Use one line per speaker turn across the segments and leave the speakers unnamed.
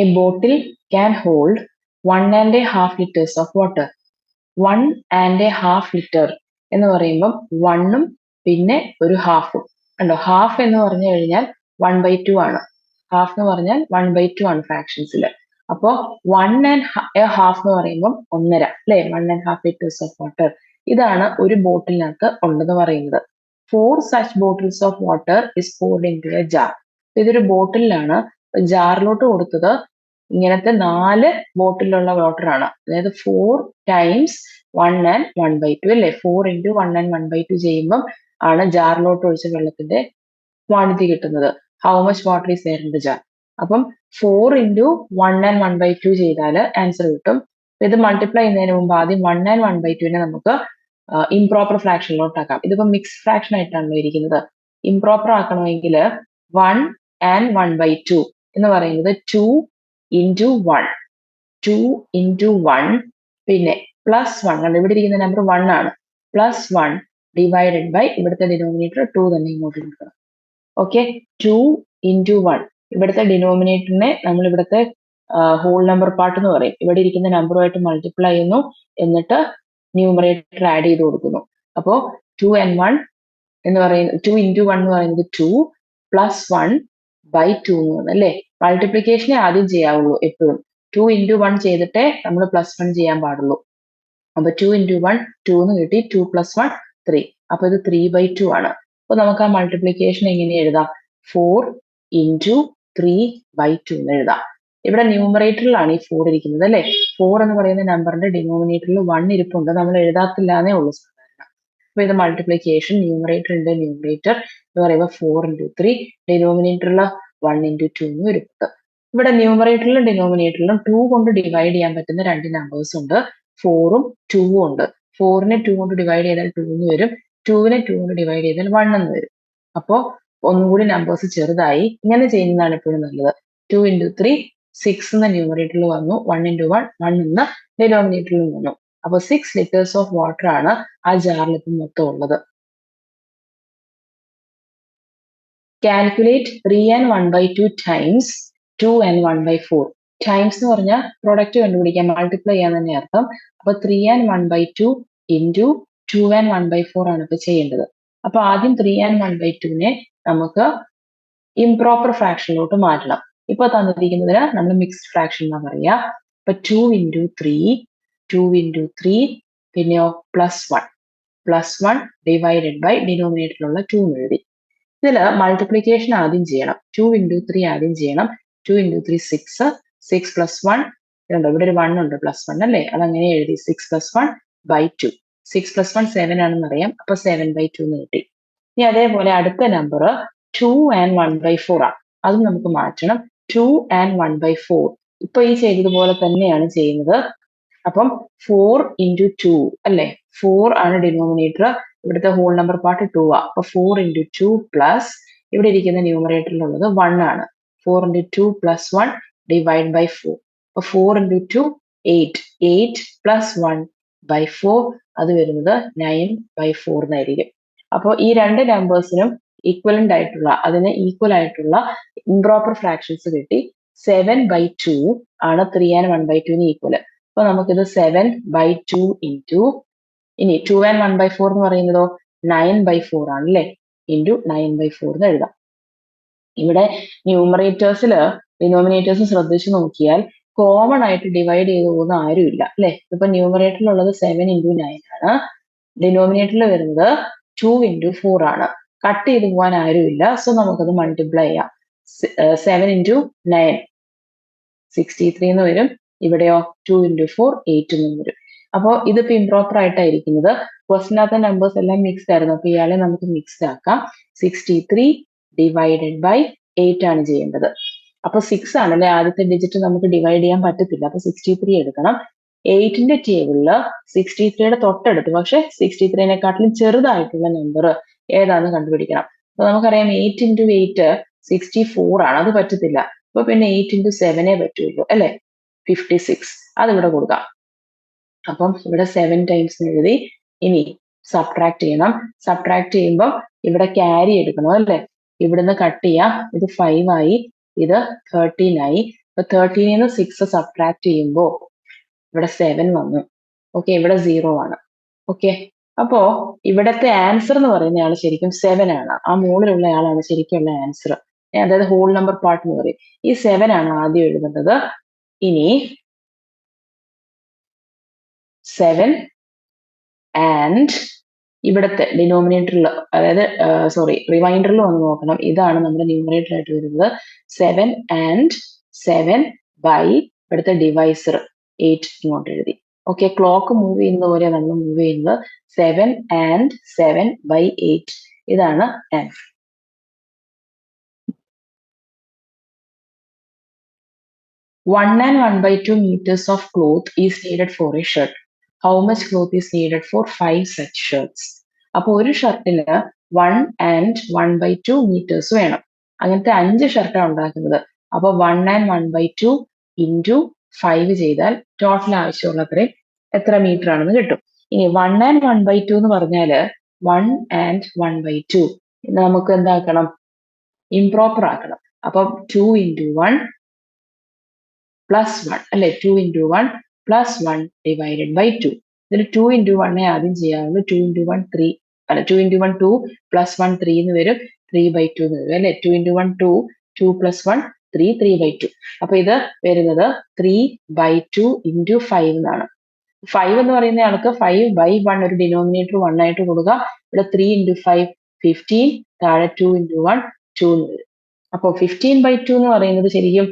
A bottle can hold 1.5 liters of water. 1.5 litre എന്ന് പറയുമ്പം 1ഉം പിന്നെ ഒരു ഹാഫും കണ്ടോ. ഹാഫ് എന്ന് പറഞ്ഞു കഴിഞ്ഞാൽ 1/2 ആണ്. ഹാഫ് എന്ന് പറഞ്ഞാൽ 1/2 ആണ് ഫ്രാക്ഷൻസിൽ. അപ്പോ 1.5 എന്ന് പറയുമ്പം 1.5 അല്ലെ, 1.5 liters ഓഫ് വാട്ടർ. ഇതാണ് ഒരു ബോട്ടിലിനകത്ത് ഉണ്ടെന്ന് പറയുന്നത്. 4 such bottles of water is poured into a jar. ഇതൊരു ബോട്ടിലാണ്. ജാറിലോട്ട് കൊടുത്തത് ഇങ്ങനത്തെ 4 ബോട്ടിലുള്ള വാട്ടർ ആണ്. അതായത് 4 times 1 and 1/2 അല്ലെ. 4 into 1 and 1/2 ചെയ്യുമ്പം ആണ് ജാറിലോട്ട് ഒഴിച്ച വെള്ളത്തിന്റെ ക്വാണ്ടിറ്റി കിട്ടുന്നത്. How much water is there in the jar. അപ്പം 4 into 1 and 1/2 ചെയ്താൽ ആൻസർ കിട്ടും. ഇത് മൾട്ടിപ്ലൈ ചെയ്യുന്നതിന് മുമ്പ് ആദ്യം 1 and 1/2 നമുക്ക് ഇംപ്രോപ്പർ ഫ്രാക്ഷനിലോട്ട് ആക്കാം. ഇതിപ്പോ മിക്സ് ഫ്രാക്ഷൻ ആയിട്ടാണല്ലോ ഇരിക്കുന്നത്. ഇംപ്രോപ്പർ ആക്കണമെങ്കിൽ 1 and 1/2 എന്ന് പറയുന്നത് 2 into 1, 2 into 1 പിന്നെ പ്ലസ് 1, കാരണം ഇവിടെ ഇരിക്കുന്ന നമ്പർ 1 ആണ്, പ്ലസ് 1 ഡിവൈഡഡ് ബൈ ഇവിടുത്തെ ഡിനോമിനേറ്റർ 2 തന്നെ ഇങ്ങോട്ട് എടുക്കണം. Okay, 2 into 1. ഇവിടുത്തെ ഡിനോമിനേറ്ററിനെ നമ്മൾ ഇവിടുത്തെ ഹോൾ നമ്പർ പാർട്ട് എന്ന് പറയും. ഇവിടെ ഇരിക്കുന്ന നമ്പറുമായിട്ട് മൾട്ടിപ്ലൈ ചെയ്യുന്നു, എന്നിട്ട് ന്യൂമറേറ്റർ ആഡ് ചെയ്ത് കൊടുക്കുന്നു. അപ്പോ 2 and 1 എന്ന് പറയുന്നത് 2 into 1 എന്ന് പറയുന്നത് 2 പ്ലസ് 1/2 എന്ന് പറയുന്നത് അല്ലേ. മൾട്ടിപ്ലിക്കേഷനെ ആദ്യം ചെയ്യാവുള്ളൂ എപ്പോഴും. 2 into 1 ചെയ്തിട്ടേ നമ്മൾ പ്ലസ് 1 ചെയ്യാൻ പാടുള്ളൂ. അപ്പൊ 2 into 1 2 എന്ന് കിട്ടി, 2 plus 1 3. അപ്പൊ ഇത് 3/2 ആണ്. അപ്പൊ നമുക്ക് ആ മൾട്ടിപ്ലിക്കേഷൻ എങ്ങനെ എഴുതാം? 4 into 3/2 എന്ന് എഴുതാം. ഇവിടെ ന്യൂമറേറ്ററിലാണ് ഈ 4 ഇരിക്കുന്നത് അല്ലെ. 4 എന്ന് പറയുന്ന നമ്പറിന്റെ ഡിനോമിനേറ്ററിൽ 1 ഇരിപ്പുണ്ട്, നമ്മൾ എഴുതാത്തില്ലാന്നേ ഉള്ളൂ സാധാരണ. അപ്പൊ ഇത് മൾട്ടിപ്ലിക്കേഷൻ, ന്യൂമറേറ്റർ ഉണ്ട്, ന്യൂമറേറ്റർ എന്ന് പറയുമ്പോൾ 4 into 3, ഡിനോമിനേറ്ററിൽ 1 into 2 എന്ന് ഇരിപ്പുണ്ട്. ഇവിടെ ന്യൂമറേറ്ററിലും ഡിനോമിനേറ്ററിലും 2 കൊണ്ട് ഡിവൈഡ് ചെയ്യാൻ പറ്റുന്ന രണ്ട് നമ്പേഴ്സ് ഉണ്ട്, 4ഉം 2ഉം ഉണ്ട്. 4നെ 2 കൊണ്ട് ഡിവൈഡ് ചെയ്താൽ 2 എന്ന് വരും, 2നെ 2 കൊണ്ട് ഡിവൈഡ് ചെയ്താൽ 1 എന്ന് വരും. അപ്പോൾ ഒന്നും കൂടി നമ്പേഴ്സ് ചെറുതായി. ഇങ്ങനെ ചെയ്യുന്നതാണ് എപ്പോഴും നല്ലത്. 2 into 3 6 എന്ന ന്യൂമറേറ്ററിൽ വന്നു, 1 into 1 1 എന്ന ഡിനോമിനേറ്ററിൽ വന്നു. അപ്പോൾ 6 liters ഓഫ് വാട്ടർ ആണ് ആ ജാറിൽ ഇപ്പം മൊത്തം ഉള്ളത്. Calculate 3 and 1/2 times 2 and 1/4. Times എന്ന് പറഞ്ഞാൽ പ്രൊഡക്റ്റ് കണ്ടുപിടിക്കാൻ, മൾട്ടിപ്ലൈ ചെയ്യാൻ തന്നെ അർത്ഥം. അപ്പൊ 3 and 1/2 into 2 and 1/4 ആണ് ഇപ്പൊ ചെയ്യേണ്ടത്. അപ്പൊ ആദ്യം 3 and 1/2നെ നമുക്ക് ഇംപ്രോപ്പർ ഫ്രാക്ഷനിലോട്ട് മാറ്റണം. ഇപ്പൊ തന്നിരിക്കുന്നതിന് നമ്മൾ മിക്സ്ഡ് ഫ്രാക്ഷൻ എന്നാ പറയാ. അപ്പൊ 2 into 3 പിന്നെയോ പ്ലസ് 1 ഡിവൈഡഡ് ബൈ ഡിനോമിനേറ്ററിലുള്ള 2 എന്ന് എഴുതി. ഇതിൽ മൾട്ടിപ്ലിക്കേഷൻ ആദ്യം ചെയ്യണം. 2 into 3 ആദ്യം ചെയ്യണം. 2 into 3 6, 6 plus 1 ഇതുണ്ടോ, ഇവിടെ ഒരു 1 ഉണ്ട്, പ്ലസ് 1 അല്ലേ, അതങ്ങനെ എഴുതി. 6 plus 1/2, 6 plus 1 7 ആണെന്ന് അറിയാം, അപ്പൊ 7/2 എന്ന് കിട്ടി. ഇനി അതേപോലെ അടുത്ത നമ്പർ 2 and 1/4 ആണ്, അതും നമുക്ക് മാറ്റണം. 2 and 1/4 ഇപ്പൊ ഈ ചെയ്തതുപോലെ തന്നെയാണ് ചെയ്യുന്നത്. അപ്പം 4 into 2 അല്ലെ, 4 ആണ് ഡിനോമിനേറ്റർ, ഇവിടുത്തെ ഹോൾ നമ്പർ പാർട്ട് 2 ആ. അപ്പൊ 4 into 2 പ്ലസ് ഇവിടെ ഇരിക്കുന്ന ന്യൂമറേറ്ററിലുള്ളത് 1 ആണ്. 4 into 2 plus 1 divide by 4. അപ്പൊ 4 into 2 8 plus 1/4 അത് വരുന്നത് 9/4 എന്നായിരിക്കും. അപ്പോൾ ഈ രണ്ട് നമ്പേഴ്സിനും ഈക്വലന്റ് ആയിട്ടുള്ള, അതിന് ഈക്വൽ ആയിട്ടുള്ള ഇംപ്രോപ്പർ ഫ്രാക്ഷൻസ് കിട്ടി. 7/2 ആണ് 3 and 1/2 ഈക്വൽ. അപ്പൊ നമുക്കിത് 7/2 into, ഇനി 2 and 1/4 എന്ന് പറയുന്നതോ 9/4 ആണ് അല്ലെ, ഇൻറ്റു 9/4 എന്ന് എഴുതാം. ഇവിടെ ന്യൂമറേറ്റേഴ്സില് ഡിനോമിനേറ്റേഴ്സ് ശ്രദ്ധിച്ചു നോക്കിയാൽ കോമൺ ആയിട്ട് ഡിവൈഡ് ചെയ്ത് പോകുന്ന ആരുമില്ല അല്ലെ. ഇപ്പൊ ന്യൂമറേറ്ററിലുള്ളത് 7 into 9 ആണ്, ഡിനോമിനേറ്ററിൽ വരുന്നത് 2 into 4 ആണ്. കട്ട് ചെയ്ത് പോകാൻ ആരുമില്ല, സോ നമുക്കത് മൾട്ടിപ്ലൈ ചെയ്യാം. 7 into 9 63 എന്ന് വരും, ഇവിടെയോ 2 into 4 8 എന്ന് വരും. അപ്പോൾ ഇതിപ്പോ ഇംപ്രോപ്പർ ആയിട്ടായിരിക്കുന്നത്. ക്വസ്റ്റിനകത്തെ നമ്പേഴ്സ് എല്ലാം മിക്സ്ഡ് ആയിരുന്നു, അപ്പൊ ഇയാളെ നമുക്ക് മിക്സ്ഡ് ആക്കാം. 63 ഡിവൈഡഡ് ബൈ 8 ആണ് ചെയ്യേണ്ടത്. അപ്പൊ 6 ആണല്ലേ ആദ്യത്തെ ഡിജിറ്റ്, നമുക്ക് ഡിവൈഡ് ചെയ്യാൻ പറ്റത്തില്ല, അപ്പൊ 63 എടുക്കണം. 8ന്റെ ടേബിളില് 63യുടെ തൊട്ടടുത്ത്, പക്ഷെ 63നെക്കാട്ടിലും ചെറുതായിട്ടുള്ള നമ്പർ ഏതാണെന്ന് കണ്ടുപിടിക്കണം. അപ്പൊ നമുക്കറിയാം 8 into 8 64 ആണ്, അത് പറ്റത്തില്ല. അപ്പൊ പിന്നെ 8 into 7 പറ്റുള്ളൂ അല്ലെ, 56. അതിവിടെ കൊടുക്കാം. അപ്പം ഇവിടെ 7 ടൈംസ് എഴുതി. ഇനി സബ്ട്രാക്ട് ചെയ്യണം. സബ്ട്രാക്ട് ചെയ്യുമ്പോൾ ഇവിടെ ക്യാരി എടുക്കണം അല്ലെ, ഇവിടുന്ന് കട്ട് ചെയ്യാം. ഇത് 5 ആയി, ഇത് 13 ആയി. അപ്പൊ 13 6 സബ്ട്രാക്ട് ചെയ്യുമ്പോൾ ഇവിടെ 7 വന്നു. ഓക്കെ, ഇവിടെ 0 ആണ്. ഓക്കെ, അപ്പോ ഇവിടത്തെ ആൻസർ എന്ന് പറയുന്ന ആൾ ശരിക്കും 7 ആണ്. ആ മുകളിലുള്ള ആളാണ് ശരിക്കുള്ള ആൻസർ, അതായത് ഹോൾ നമ്പർ പാർട്ട് എന്ന് പറയും. ഈ 7 ആണ് ആദ്യം എഴുതുന്നത്. ഇനി 7 ആൻഡ് ഇവിടുത്തെ ഡിനോമിനേറ്ററിൽ, അതായത് റിമൈൻഡറിൽ വന്ന് നോക്കണം. ഇതാണ് നമ്മുടെ ന്യൂമറേറ്റർ ആയിട്ട് വരുന്നത്. 7 ആൻഡ് 7 ബൈ ഇവിടുത്തെ ഡിവൈസർ 8 ഇങ്ങോട്ട് എഴുതി. ഓക്കെ, ക്ലോക്ക് മൂവ് ചെയ്യുന്ന പോലെ നമ്മൾ മൂവ് ചെയ്യുന്നത്. 7 ആൻഡ് 7 ബൈ 8 ഇതാണ് answer. One and 1/2 meters of cloth is needed for a shirt. How much cloth is needed for 5 such shirts? അപ്പോൾ ഒരു ഷർട്ടിന് 1 and 1/2 meters വേണം. അങ്ങനത്തെ 5 ഷർട്ടാണ് ഉണ്ടാക്കുന്നത്. അപ്പോൾ 1 and 1/2 into 5 ചെയ്താൽ ടോട്ടൽ ആവശ്യമുള്ളത്രയും എത്ര മീറ്റർ ആണെന്ന് കിട്ടും. ഇനി 1 and 1/2 എന്ന് പറഞ്ഞാൽ 1 and 1/2 നമുക്ക് എന്താക്കണം, ഇംപ്രോപ്പർ ആക്കണം. അപ്പം 2 into 1 plus 1 അല്ലെ, 2 into 1 plus 1 divided by 2. ഇതിൽ 2 into 1 ആദ്യം ചെയ്യാവുള്ളൂ. 2 into 1 3 അല്ല, 2 into 1 2 plus 1 3 എന്ന് വരും, 3/2 എന്ന് വരും അല്ലെ. 2 into 1 2, 2 plus 1 3, 3/2. അപ്പൊ ഇത് വരുന്നത് 3/2 into 5 എന്നാണ്. 5 എന്ന് പറയുന്ന ആൾക്ക് 5/1 ഒരു ഡിനോമിനേറ്റർ 1 ആയിട്ട് കൊടുക്കുക. ഇവിടെ 3 into 5 15, താഴെ 2 into 1 2 എന്ന് വരും. അപ്പോൾ 15/2 എന്ന് പറയുന്നത് ശരിക്കും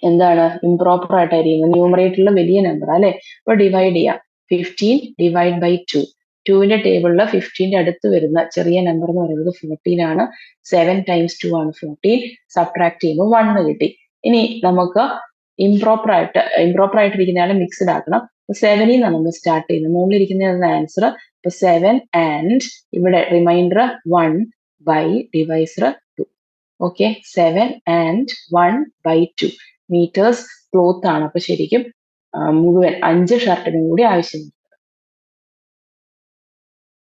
എന്താണ്, ഇംപ്രോപ്പർ ആയിട്ടായിരിക്കുന്നത്. ന്യൂമറേറ്ററിൽ വലിയ നമ്പർ അല്ലെ. അപ്പൊ ഡിവൈഡ് ചെയ്യാം. 15 ഡിവൈഡ് ബൈ 2. 2ന്റെ ടേബിളിൽ 15ന്റെ അടുത്ത് വരുന്ന ചെറിയ നമ്പർ എന്ന് പറയുന്നത് 14 ആണ്. 7 times 2 ആണ് 14. സബ്ട്രാക്ട് ചെയ്യുമ്പോൾ 1 കിട്ടി. ഇനി നമുക്ക് ഇംപ്രോപ്പർ ആയിട്ടിരിക്കുന്നതാണ് മിക്സ്ഡ് ആക്കണം. 7 നിന്നാണ് നമ്മൾ സ്റ്റാർട്ട് ചെയ്യുന്നത്. മുകളിലിരിക്കുന്ന ആൻസർ. ഇപ്പൊ 7 ആൻഡ് ഇവിടെ remainder 1 by divisor 2. Okay, 7 and 1/2 metres cloth ആണ്. അപ്പൊ ശരിക്കും മുഴുവൻ 5 ഷർട്ടിനും കൂടി ആവശ്യമുണ്ട്.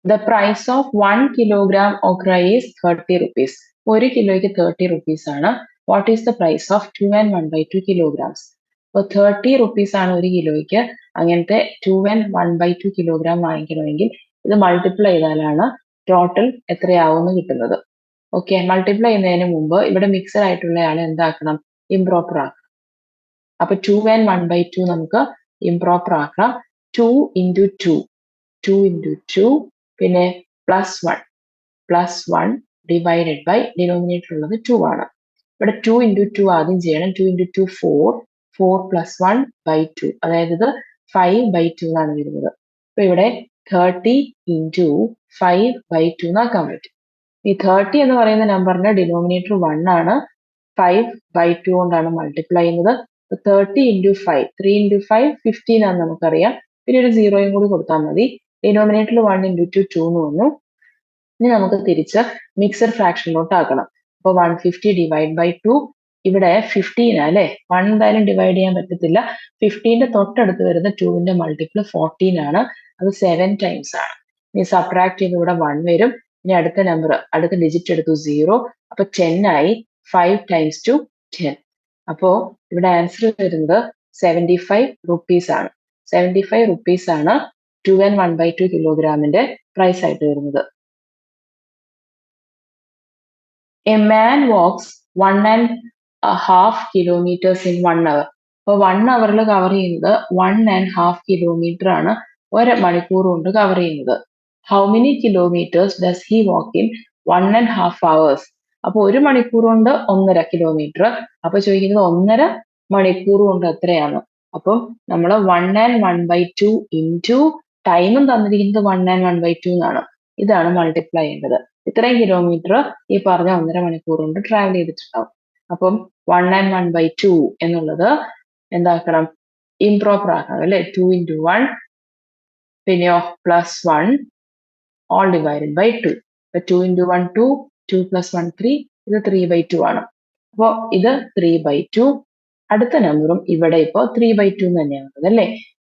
The price of 1 kilogram okra is 30 rupees. 1 കിലോയ്ക്ക് 30 rupees ആണ്. What is the price of 2 and 1/2 kilograms? അപ്പോൾ 30 rupees ആണ് 1 കിലോയ്ക്ക്. അങ്ങനത്തെ 2 and 1/2 kilogram വാങ്ങിക്കണമെങ്കിൽ ഇത് മൾട്ടിപ്ലൈ ചെയ്താലാണ് ടോട്ടൽ എത്രയാവുമെന്ന് കിട്ടുന്നത്. ഓക്കെ, മൾട്ടിപ്ലൈ ചെയ്യുന്നതിന് മുമ്പ് ഇവിടെ മിക്സഡ് ആയിട്ടുള്ള ആളെ എന്താക്കണം, ഇംപ്രോപ്പർ ആക്കണം. അപ്പൊ 2 and 1/2 നമുക്ക് ഇംപ്രോപ്പർ ആക്കാം. 2 into 2, 2 into 2, പിന്നെ +1 ഡിവൈഡഡ് ബൈ ഡിനോമിനേറ്റർ ഉള്ളത് 2 ആണ്. ഇവിടെ 2 into 2 ആദ്യം ചെയ്യണം. 2 into 2 4, 4 plus 1/2, അതായത് ഇത് 5/2 എന്നാണ് വരുന്നത്. അപ്പൊ ഇവിടെ 30 into 5/2 എന്നാക്കാൻ പറ്റും. ഈ 30 എന്ന് പറയുന്ന നമ്പറിന്റെ ഡിനോമിനേറ്റർ 1 ആണ്. 5/2 കൊണ്ടാണ് മൾട്ടിപ്ലൈ ചെയ്യുന്നത്. 30 into 5, 3 into 5 15 ആണെന്ന് നമുക്കറിയാം. പിന്നെ ഒരു 0യും കൂടി കൊടുത്താൽ മതി. ഡിനോമിനേറ്ററിൽ 1 into 2 2 എന്ന് വന്നു. ഇനി നമുക്ക് തിരിച്ച് മിക്സഡ് ഫ്രാക്ഷനിലോട്ട് ആക്കണം. അപ്പൊ 150 ഡിവൈഡ് ബൈ 2. ഇവിടെ 15 അല്ലെ, 1 എന്തായാലും ഡിവൈഡ് ചെയ്യാൻ പറ്റത്തില്ല. 15ന്റെ തൊട്ടടുത്ത് വരുന്ന 2ന്റെ മൾട്ടിപ്പിൾ 14 ആണ്. അത് 7 times ആണ്. ഇനി സബ്ട്രാക്ട് ചെയ്ത് ഇവിടെ 1 വരും. ഇനി അടുത്ത ഡിജിറ്റ് എടുത്തു 0. അപ്പൊ 10 ആയി. 5 times 2 10. അപ്പോ ഇവിടെ ആൻസർ വരുന്നത് 75 rupees ആണ്. 75 rupees ആണ് 2 and 1/2 kilogramന്റെ പ്രൈസ് ആയിട്ട് വരുന്നത്. A man walks 1.5 kilometers in 1 hour. അപ്പൊ 1 hourൽ കവർ ചെയ്യുന്നത് 1.5 kilometer ആണ്. 1 മണിക്കൂർ കൊണ്ട് കവർ ചെയ്യുന്നത്. How many kilometers does he walk in 1.5 hours? അപ്പൊ 1 മണിക്കൂർ കൊണ്ട് 1.5 കിലോമീറ്റർ. അപ്പൊ ചോദിക്കുന്നത് 1.5 മണിക്കൂർ കൊണ്ട് എത്രയാണ്. അപ്പം നമ്മൾ 1 and 1/2 into ടൈമും തന്നിരിക്കുന്നത് 1 and 1/2 എന്നാണ്. ഇതാണ് മൾട്ടിപ്ലൈ ചെയ്യേണ്ടത്. ഇത്രയും കിലോമീറ്റർ ഈ പറഞ്ഞ 1.5 മണിക്കൂർ കൊണ്ട് ട്രാവൽ ചെയ്തിട്ടുണ്ടാവും. അപ്പം 1 and 1/2 എന്നുള്ളത് എന്താക്കണം, ഇംപ്രോപ്പർ ആക്കണം അല്ലെ. 2 into 1 പിന്നെയോ +1 all divided by 2. 2 into 1 2, 2 plus 1 3, ഇത് 3/2 ആണ്. അപ്പോൾ ഇത് 3/2. അടുത്ത നമ്പറും ഇവിടെ ഇപ്പോൾ 3/2 തന്നെയാണ് അല്ലേ.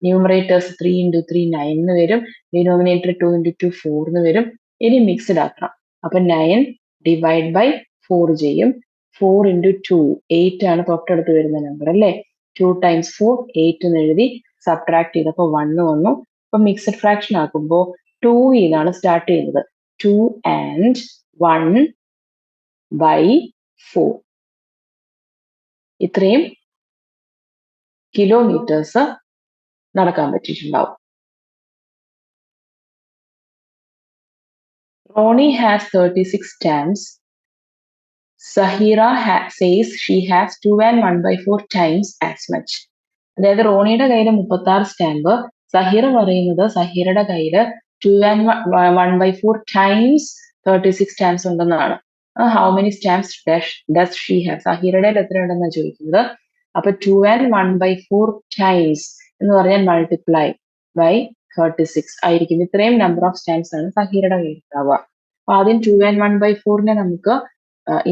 ന്യൂമറേറ്റേഴ്സ് 3 into 3 9 എന്ന് വരും. ഡിനോമിനേറ്റർ 2 into 2 4 എന്ന് വരും. ഇനി മിക്സ്ഡ് ആക്കണം. അപ്പൊ 9 ഡിവൈഡ് ബൈ 4 ചെയ്യും. 4 into 2 8 ആണ് തൊട്ടടുത്ത് വരുന്ന നമ്പർ അല്ലേ. 2 times 4 8 എന്ന് എഴുതി സബ്ട്രാക്ട് ചെയ്തപ്പോൾ 1 വന്നു. അപ്പൊ മിക്സഡ് ഫ്രാക്ഷൻ ആക്കുമ്പോൾ 2 എന്നാണ് സ്റ്റാർട്ട് ചെയ്യുന്നത്. 2 and 1 by 4 ഇത്രയും കിലോമീറ്റേഴ്സ് നടക്കാൻ പറ്റിയിട്ടുണ്ടാവും. Ronnie has 36 stamps. Sahira says she has 2 and 1 by 4 times as much. അതായത് റോണിയുടെ കയ്യിൽ 36 സ്റ്റാമ്പ്, സഹീറ പറയുന്നത് സഹീറയുടെ കയ്യിൽ 2 and 1 by 4 times 36 സ്റ്റാമ്പ്സ് ഉണ്ടെന്നാണ്. How many stamps does she have? സഹീറയുടെ എത്ര ഉണ്ടെന്നാണ് ചോദിക്കുന്നത്. അപ്പൊ 2 and 1 by 4 times എന്ന് പറഞ്ഞാൽ മൾട്ടിപ്ലൈ ബൈ 36 ആയിരിക്കും. ഇത്രയും നമ്പർ ഓഫ് സ്റ്റാമ്പ്സ് ആണ് സഹീറയുടെ കയ്യിൽ ഉണ്ടാവുക. അപ്പൊ ആദ്യം 2 and 1 by 4 നമുക്ക്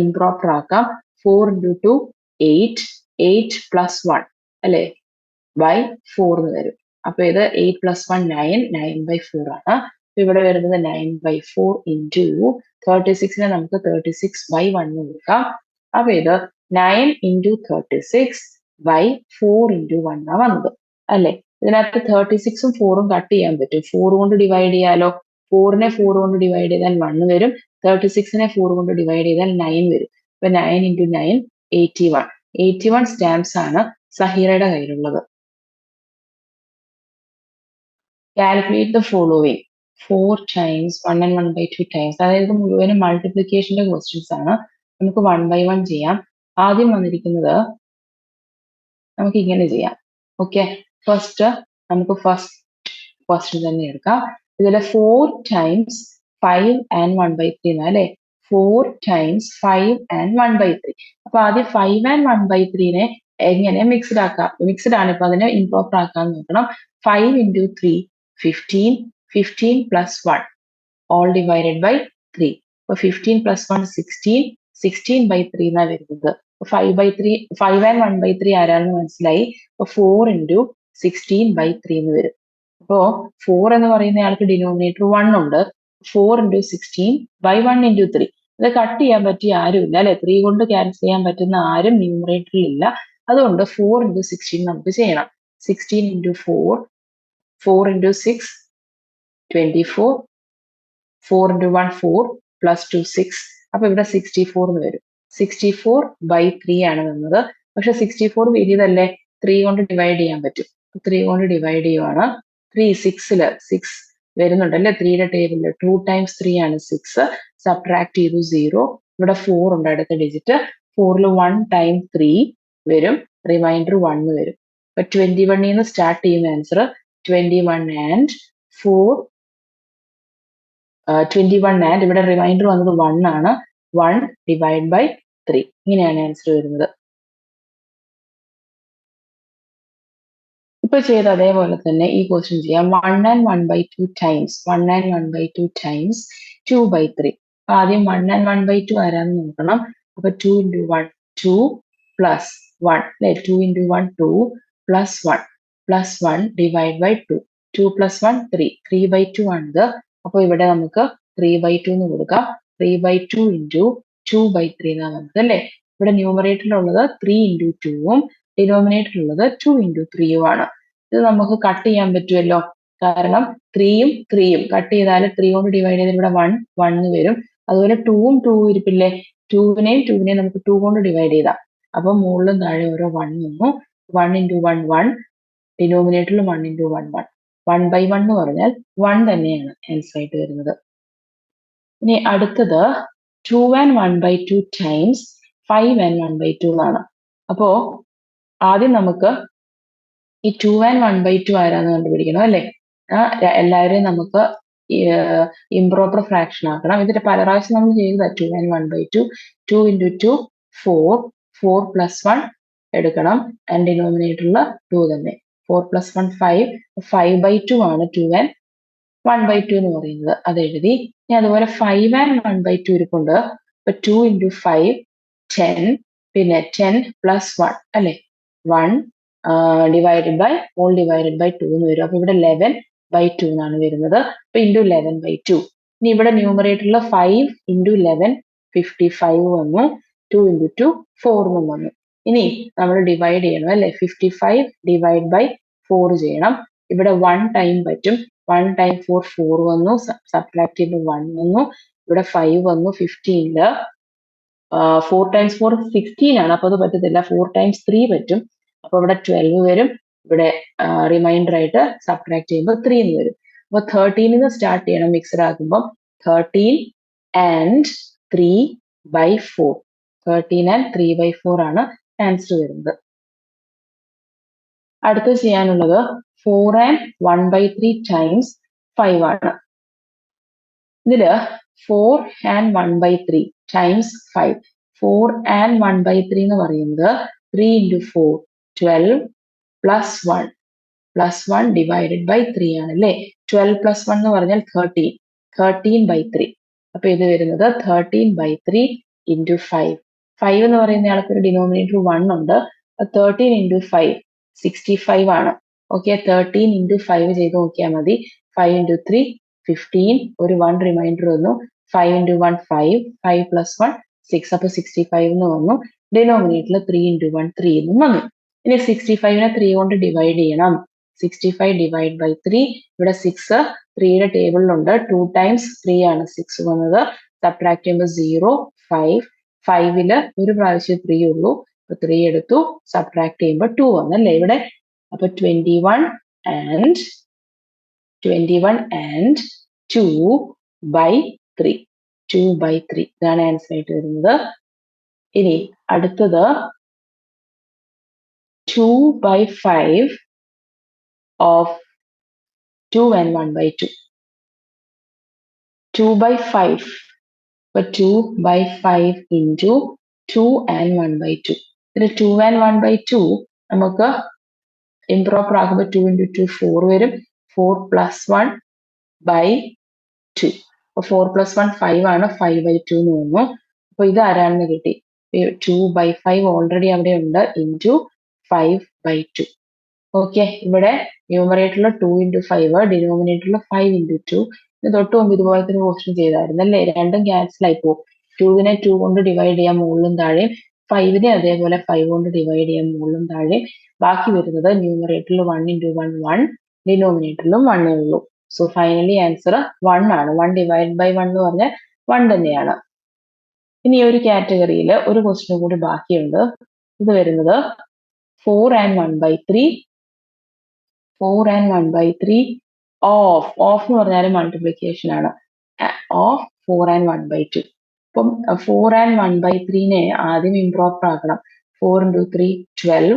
ഇംപ്രോപ്പർ ആക്കാം. 4 into 2 8, 8 plus 1 അല്ലെ ബൈ 4 എന്ന് വരും. അപ്പൊ ഇത് 8 plus 1 9, 9 by 4 ആണ്. ഇവിടെ വരുന്നത് 9 by 4 into 36നെ നമുക്ക് 36 by 1 കൊടുക്കാം. അപ്പൊ ഇത് 9 into 36 by 4 into 1 ആണ് വന്നത് അല്ലെ. ഇതിനകത്ത് 36ഉം 4ഉം കട്ട് ചെയ്യാൻ പറ്റും. 4 കൊണ്ട് ഡിവൈഡ് ചെയ്യാലോ. 4നെ 4 കൊണ്ട് ഡിവൈഡ് ചെയ്താൽ 1 വരും. 36നെ 4 കൊണ്ട് ഡിവൈഡ് ചെയ്താൽ 9 വരും. അപ്പൊ 9 into 9 81. 81 സ്റ്റാമ്പ്സ് ആണ് സഹീറയുടെ കയ്യിലുള്ളത്. Calculate the following 4 times 1 and 1 by 2 times. അതായത് മുഴുവനും മൾട്ടിപ്ലിക്കേഷന്റെ ക്വസ്റ്റ്യൻസ് ആണ്. നമുക്ക് 1 by 1 ചെയ്യാം. ആദ്യം വന്നിരിക്കുന്നത് നമുക്ക് ഇങ്ങനെ ചെയ്യാം. ഓക്കെ, ഫസ്റ്റ് നമുക്ക് ഫസ്റ്റ് ക്വസ്റ്റ്യൻ തന്നെ എടുക്കാം. ഇതിലെ 4 times 5 and 1 by 3 എന്നാ അല്ലെ. 4 times 5 and 1 by 3. അപ്പൊ ആദ്യം 5 and 1 by 3നെ എങ്ങനെ മിക്സ്ഡ് ആക്കാം? മിക്സ്ഡ് ആണ്, ഇപ്പൊ അതിനെ ഇംപ്രോപ്പർ ആക്കാൻ നോക്കണം. 5 into 3 15, 15 plus 1 all divided by 3. അപ്പൊ 15 plus 1 16, 16 by 3 എന്നാ വരുന്നത്. 5 by 3, 5 and 1 by 3 ആരാണെന്ന് മനസ്സിലായി. അപ്പൊ 4 into 16 by 3 എന്ന് വരും. അപ്പോ 4 എന്ന് പറയുന്ന ആൾക്ക് ഡിനോമിനേറ്റർ 1 ഉണ്ട്. 4 into 16 by 1 into 3. ഇത് കട്ട് ചെയ്യാൻ പറ്റിയ ആരുമില്ല അല്ലെ. 3 കൊണ്ട് ക്യാൻസൽ ചെയ്യാൻ പറ്റുന്ന ആരും ന്യൂമറേറ്ററിൽ ഇല്ല. അതുകൊണ്ട് 4 into 16 നമുക്ക് ചെയ്യണം. 16 into 4, 4 into 6 24, 4 into 1 4 plus 2 6. അപ്പൊ ഇവിടെ 64 എന്ന് വരും. 64 by 3 ആണ് വന്നത്. പക്ഷെ 64 വലിയതല്ലേ, 3 കൊണ്ട് ഡിവൈഡ് ചെയ്യാൻ പറ്റും. 3 കൊണ്ട് ഡിവൈഡ് ചെയ്യുവാണ്. 3 6ല് 6 വരുന്നുണ്ട് അല്ലെ. 3യുടെ ടേബിളിൽ 2 times 3 ആണ് 6. സബ്ട്രാക്ട് ചെയ്തു 0. ഇവിടെ 4 ഉണ്ട് അടുത്ത ഡിജിറ്റ്. 4ൽ 1 times 3 വരും. റിമൈൻഡർ 1 വരും. അപ്പൊ 21 നിന്ന് സ്റ്റാർട്ട് ചെയ്യുന്ന ആൻസർ 21 and 4, 21 and ഇവിടെ റിമൈൻഡർ വന്നത് 1 ആണ്. 1 ഡിവൈഡ് ബൈ 3. ഇങ്ങനെയാണ് ആൻസർ വരുന്നത്. ഇപ്പൊ ചെയ്ത അതേപോലെ തന്നെ ഈ ക്വസ്റ്റ്യൻ ചെയ്യാം. 1 and 1 by 2 times 1 and 1 by 2 times 2 by 3. ആദ്യം 1 and 1 by 2 ആരാന്ന് നോക്കണം. അപ്പൊ 2 into 1 2 plus 1 അല്ലെ. 2 into 1 2 plus 1 plus 1 divide by 2. 2 plus 1 3. 3 by 2 ആണിത്. അപ്പൊ ഇവിടെ നമുക്ക് 3 by 2 എന്ന് കൊടുക്കാം. 3 by 2 into 2 by 3 എന്നാണ് വന്നത് അല്ലെ. ഇവിടെ ന്യൂമറേറ്ററിലുള്ളത് 3 into 2ഉം ഡിനോമിനേറ്ററിലുള്ളത് 2 into 3ഉം ആണ്. ഇത് നമുക്ക് കട്ട് ചെയ്യാൻ പറ്റുമല്ലോ. കാരണം 3യും 3യും കട്ട് ചെയ്താൽ 3 കൊണ്ട് ഡിവൈഡ് ചെയ്താൽ ഇവിടെ 1 1 വരും. അതുപോലെ 2ഉം 2ഉം ഇരിപ്പില്ലേ. 2നെയും നമുക്ക് 2 കൊണ്ട് ഡിവൈഡ് ചെയ്താം. അപ്പൊ മുകളിലും താഴെ ഓരോ 1 വന്നു. 1 into 1 1, ഡിനോമിനേറ്ററിൽ 1 into 1 1. 1 by 1 എന്ന് പറഞ്ഞാൽ 1 തന്നെയാണ് ആൻസർ ആയിട്ട് വരുന്നത്. ഇനി അടുത്തത് 2 and 1 by 2 times 5 and 1 by 2 എന്നാണ്. അപ്പോ ആദ്യം നമുക്ക് ഈ 2 and 1 by 2 ആരാന്ന് കണ്ടുപിടിക്കണം അല്ലെ. എല്ലാവരെയും നമുക്ക് ഇംപ്രോപ്പർ ഫ്രാക്ഷൻ ആക്കണം. ഇതിന്റെ പല പ്രാവശ്യം നമ്മൾ ചെയ്തതാ. 2 and 1 by 2, 2 into 2 4, 4 plus 1 എടുക്കണം. ആൻഡ് ഡിനോമിനേറ്ററിൽ 2 തന്നെ. 4 plus 1 5, 5 by 2 ആണ് 2 and 1 by 2 എന്ന് പറയുന്നത്. അത് എഴുതി. ഇനി അതുപോലെ 5 and 1 by 2 ഇരിപ്പുണ്ട്. അപ്പൊ 2 into 5 10, പിന്നെ 10 plus 1 അല്ലെ. 1 divided by whole divided by 2 എന്ന് വരും. അപ്പൊ ഇവിടെ 11 by 2 എന്നാണ് വരുന്നത്. അപ്പൊ ഇൻറ്റു 11 by 2. ഇനി ഇവിടെ ന്യൂമറേറ്ററിൽ 5 into 11 55 വന്നു. 2 into 2 4 എന്നും വന്നു. ഇനി നമ്മൾ ഡിവൈഡ് ചെയ്യണം അല്ലേ, 55 ഡിവൈഡ് ബൈ 4 ചെയ്യണം. ഇവിടെ 1 ടൈം പറ്റും, 1 ടൈം 4 4 വന്നു, സബ്ട്രാക്ട് ചെയ്യുമ്പോൾ 1 വന്നു, ഇവിടെ 5 വന്നു. 15 4 ടൈംസ് 4 16 ആണ്, അപ്പോൾ അത് പറ്റത്തില്ല. 4 ടൈംസ് 3 പറ്റും, അപ്പോൾ ഇവിടെ 12 വരും. ഇവിടെ റിമൈൻഡർ ആയിട്ട് സബ്ട്രാക്ട് ചെയ്യുമ്പോൾ 3 എന്ന് വരും. അപ്പോൾ 13 നിന്ന് സ്റ്റാർട്ട് ചെയ്യണം മിക്സഡ് ആക്കുമ്പോൾ. 13 ആൻഡ് 3/4. 13 ആൻഡ് 3/4 ആണ് ആൻസർ വരുന്നത്. അടുത്ത് ചെയ്യാനുള്ളത് 4 and 1/3 ടൈംസ് 5 ആണ്. ഇതില് 4 and 1/3 ടൈംസ് 5. 4 and 1/3 എന്ന് പറയുന്നത് 3 into 4 12 plus 1 plus 1 divided by 3 ആണ് അല്ലേ. 12 plus 1 എന്ന് പറഞ്ഞാൽ 13. 13/3. അപ്പൊ ഇത് വരുന്നത് 13/3 into 5. 5 എന്ന് പറയുന്ന ആൾക്ക് ഒരു ഡിനോമിനേറ്റർ 1 ഉണ്ട്. 13 into 5 65 ആണ്. ഓക്കെ, 13 into 5 ചെയ്ത് നോക്കിയാൽ മതി. 5 into 3 15, ഒരു 1 റിമൈൻഡർ വന്നു. 5 into 1 5, 5 plus 1 6, അപ്പൊ 65 എന്ന് വന്നു. ഡിനോമിനേറ്ററിൽ 3 into 1 3 എന്നും വന്നു. ഇനി 65നെ 3 കൊണ്ട് ഡിവൈഡ് ചെയ്യണം. 65 ഡിവൈഡ് ബൈ 3. ഇവിടെ 6 3യുടെ ടേബിളിലുണ്ട്. 2 ടൈംസ് 3 ആണ് 6 വന്നത്. സബ്ട്രാക്ട് ചെയ്യുമ്പോൾ 0 5. 5ല് ഒരു പ്രാവശ്യം 3 ഉള്ളൂ, അപ്പൊ 3 എടുത്തു. സബ്ട്രാക്ട് ചെയ്യുമ്പോൾ 2 വന്നല്ലേ ഇവിടെ. അപ്പൊ 21 and 2/3. 2/3 ഇതാണ് ആൻസർ ആയിട്ട് വരുന്നത്. ഇനി അടുത്തത് 2/5 of 2 and 1/2. 2/5. അപ്പൊ 2/5 into 2 and 1/2. ഇതിൽ 2 and 1/2 നമുക്ക് ഇംപ്രോപ്പർ ആകുമ്പോൾ 2 into 2 4 വരും. 4 plus 1/2. അപ്പൊ 4 plus 1 5 ആണ്. 5/2 എന്ന് വന്നു. അപ്പൊ ഇത് ആരാണെന്ന് കിട്ടി. 2/5 ഓൾറെഡി അവിടെ ഉണ്ട്, ഇൻറ്റു 5/2. ഓക്കെ, ഇവിടെ ന്യൂമറേറ്ററിൽ 2 into 5, ഡിനോമിനേറ്ററിൽ 5 into 2. ഇത് തൊട്ട് മുമ്പ് ഇതുപോലത്തെ ഒരു ക്വസ്റ്റ്യൻ ചെയ്തായിരുന്നു അല്ലേ. രണ്ടും ക്യാൻസൽ ആയി പോകും. 2നെ 2 കൊണ്ട് ഡിവൈഡ് ചെയ്യാൻ മുകളിലും താഴെയും, 5നെ അതേപോലെ 5 കൊണ്ട് ഡിവൈഡ് ചെയ്യാൻ മുകളിലും താഴെയും. ബാക്കി വരുന്നത് ന്യൂമറേറ്ററിൽ 1 into 1 1, ഡിനോമിനേറ്ററിലും 1 ഉള്ളൂ. സോ ഫൈനലി ആൻസർ 1 ആണ്. 1 ഡിവൈഡ് ബൈ 1 എന്ന് പറഞ്ഞാൽ 1 തന്നെയാണ്. ഇനി ഒരു കാറ്റഗറിയിൽ ഒരു ക്വസ്റ്റ്യൻ കൂടി ബാക്കിയുണ്ട്. ഇത് വരുന്നത് 4 and 1/3. 4 and 1/3 ഓഫ് എന്ന് പറഞ്ഞാൽ മൾട്ടിപ്ലിക്കേഷൻ ആണ്. Of 4 and 1/2. അപ്പം 4 and 1/3നെ ആദ്യം ഇംപ്രോപ്പർ ആക്കണം. 4 into 3 12.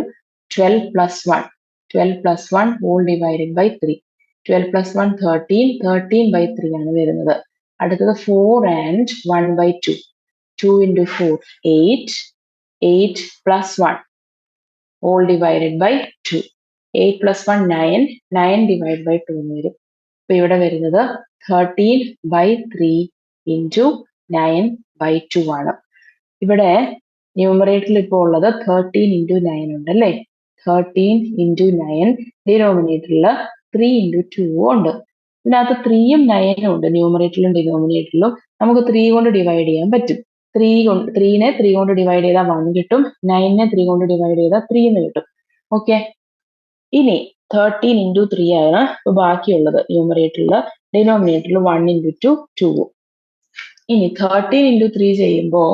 12 plus 1 12 plus 1 whole divided by 3. 12 plus 1 13. 13/3 ആണ് വരുന്നത്. അടുത്തത് 4 and 1/2. 2 into 4 8. 8 plus 1 whole divided by 2. 8 plus 1 9. 9 divided by 2 എന്ന് വരും. അപ്പൊ ഇവിടെ വരുന്നത് 13/3 into 9/2 ആണ്. ഇവിടെ ന്യൂമറേറ്ററിൽ ഇപ്പോൾ ഉള്ളത് 13 into 9 ഉണ്ട് അല്ലേ. 13 into 9. ഡിനോമിനേറ്ററിൽ 3 into 2 ഉണ്ട്. ഇതിനകത്ത് 3യും 9ഉം ഉണ്ട് ന്യൂമറേറ്ററിലും ഡിനോമിനേറ്ററിലും. നമുക്ക് 3 കൊണ്ട് ഡിവൈഡ് ചെയ്യാൻ പറ്റും. 3നെ 3 കൊണ്ട് ഡിവൈഡ് ചെയ്താൽ 1 കിട്ടും. 9നെ 3 കൊണ്ട് ഡിവൈഡ് ചെയ്താൽ 3 എന്ന് കിട്ടും. ഓക്കെ, ഇനി 13 into 3 ആണ് ഇപ്പൊ ബാക്കിയുള്ളത് ന്യൂമറേറ്ററിൽ. ഡിനോമിനേറ്ററിൽ 1 into 2 2. ഇനി 13 into 3 ചെയ്യുമ്പോൾ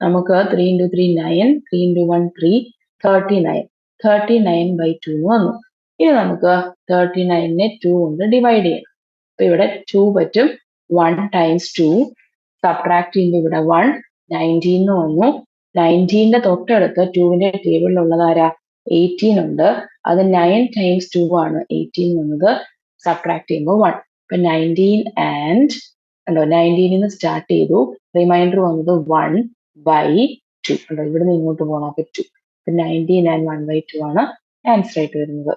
നമുക്ക് 3 into 3 9. 3 into 1 3. 39. 39/2 എന്ന് വന്നു. ഇനി നമുക്ക് 39നെ 2 കൊണ്ട് ഡിവൈഡ് ചെയ്യണം. അപ്പൊ ഇവിടെ 2 പറ്റും. 1 times 2. സബ്ട്രാക്ട് ചെയ്യുമ്പോൾ ഇവിടെ 1 19 എന്ന് വന്നു. 19ന്റെ തൊട്ടടുത്ത് 2ന്റെ ടേബിളിലുള്ളത് ആരാ, 18 ഉണ്ട്. അത് 9 times 2 ആണ് 18 വന്നത്. സബ്ട്രാക്ട് ചെയ്യുമ്പോൾ 1. ഇപ്പൊ 19 and 19 നിന്ന് സ്റ്റാർട്ട് ചെയ്തു. റിമൈൻഡർ വന്നത് 1/2. ഇവിടെ നിന്ന് ഇങ്ങോട്ട് പോകണം. അപ്പൊ 2. ഇപ്പൊ 19 and 1/2 ആണ് ആൻസർ ആയിട്ട് വരുന്നത്.